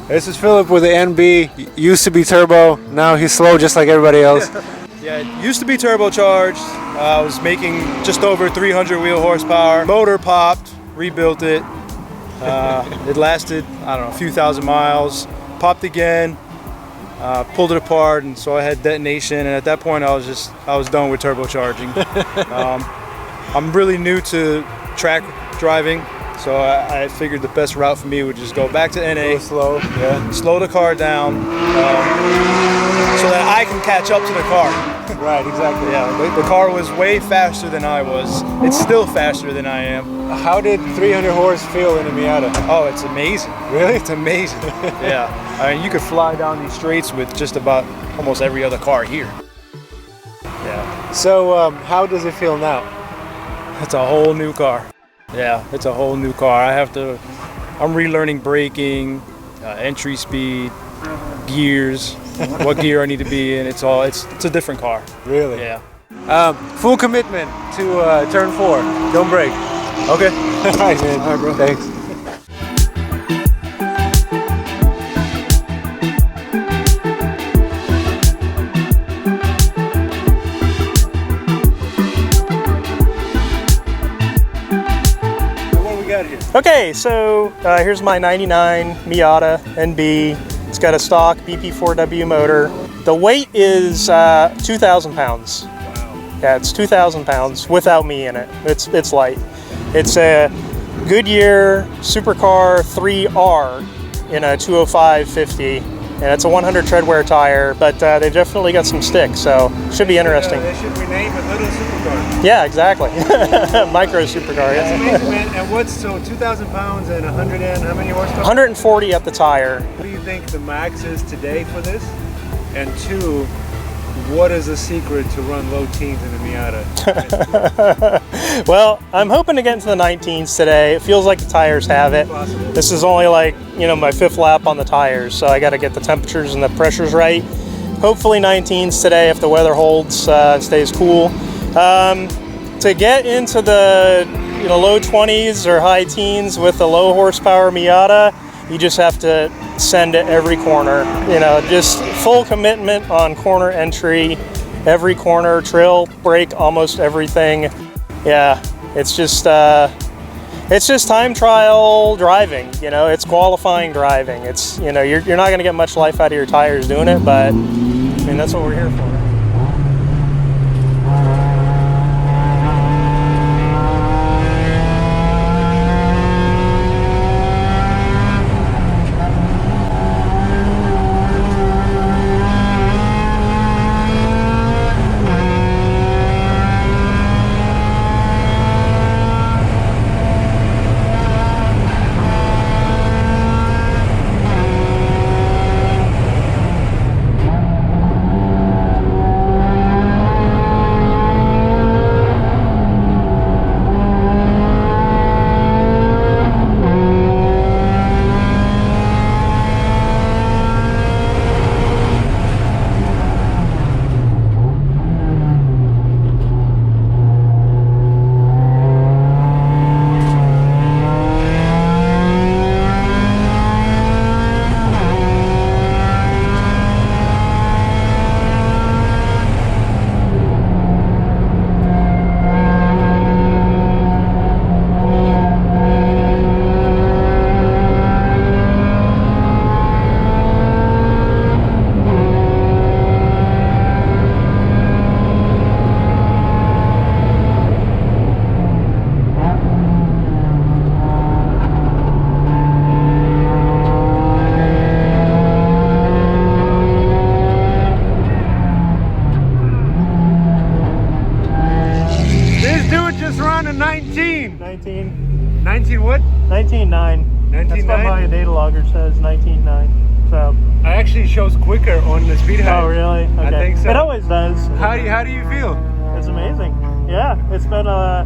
This is Philip with the NB. Used to be turbo, now he's slow just like everybody else. Yeah, it used to be turbocharged. I was making just over 300 wheel horsepower. Motor popped, rebuilt it. It lasted, I don't know, a few thousand miles. Popped again, pulled it apart, and so I had detonation. And at that point, I was done with turbocharging. I'm really new to track driving. So I figured the best route for me would just go back to NA, Go slow, yeah. slow the car down, so that I can catch up to the car. Right, exactly. Yeah, the car was way faster than I was. It's still faster than I am. How did 300 horse feel in a Miata? Oh, it's amazing. Really? It's amazing. Yeah, I mean, you could fly down these straights with just about almost every other car here. Yeah. So how does it feel now? It's a whole new car. Yeah, it's a whole new car. I'm relearning braking, entry speed, gears, what gear I need to be in. It's a different car. Really? Yeah. Full commitment to turn 4. Don't break. Okay. All right, man. All right, bro. Thanks. Okay, so here's my 99 Miata NB. It's got a stock BP4W motor. The weight is 2,000 pounds. Wow. Yeah, it's 2,000 pounds without me in it. It's light. It's a Goodyear Supercar 3R in a 205/50. And it's a 100 treadwear tire, but they've definitely got some sticks, so should be interesting. They should rename it Little Supercar. Yeah, exactly. Micro supercar. That's amazing, man. And what's 2,000 pounds and 100 and how many horsepower? 140 at the tire. What do you think the max is today for this? And 2, what is the secret to run low teens in a Miata? Well, I'm hoping to get into the 19s today. It feels like the tires have it. Possible. This is only like, my 5th lap on the tires, so I got to get the temperatures and the pressures right. Hopefully 19s today if the weather holds, stays cool. To get into the low 20s or high teens with a low horsepower Miata, you just have to send it every corner. Just full commitment on corner entry, every corner, trail, brake, almost everything. Yeah, it's just time trial driving. It's qualifying driving. It's you're not going to get much life out of your tires doing it, but that's what we're here for. around a 19. 19. 19 what? 19.9. That's what 19.9? my data logger says, 19.9. So. It actually shows quicker on the speed height. Oh, really? Okay. I think so. It always does. How do you feel? It's amazing. Yeah, it's been a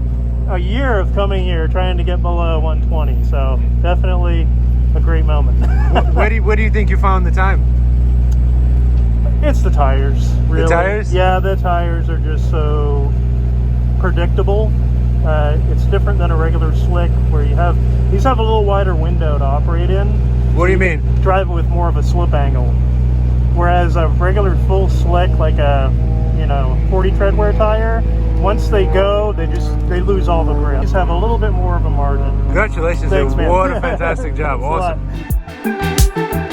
year of coming here trying to get below 120. So definitely a great moment. Where do you think you found the time? It's the tires, really. The tires? Yeah, the tires are just so predictable. It's different than a regular slick where these have a little wider window to operate in. What do you mean? Drive it with more of a slip angle. Whereas a regular full slick, like a 40 tread wear tire, once they go, they lose all the grip. Just have a little bit more of a margin. Congratulations, Thanks, man. what a fantastic job. Thanks a Awesome. lot.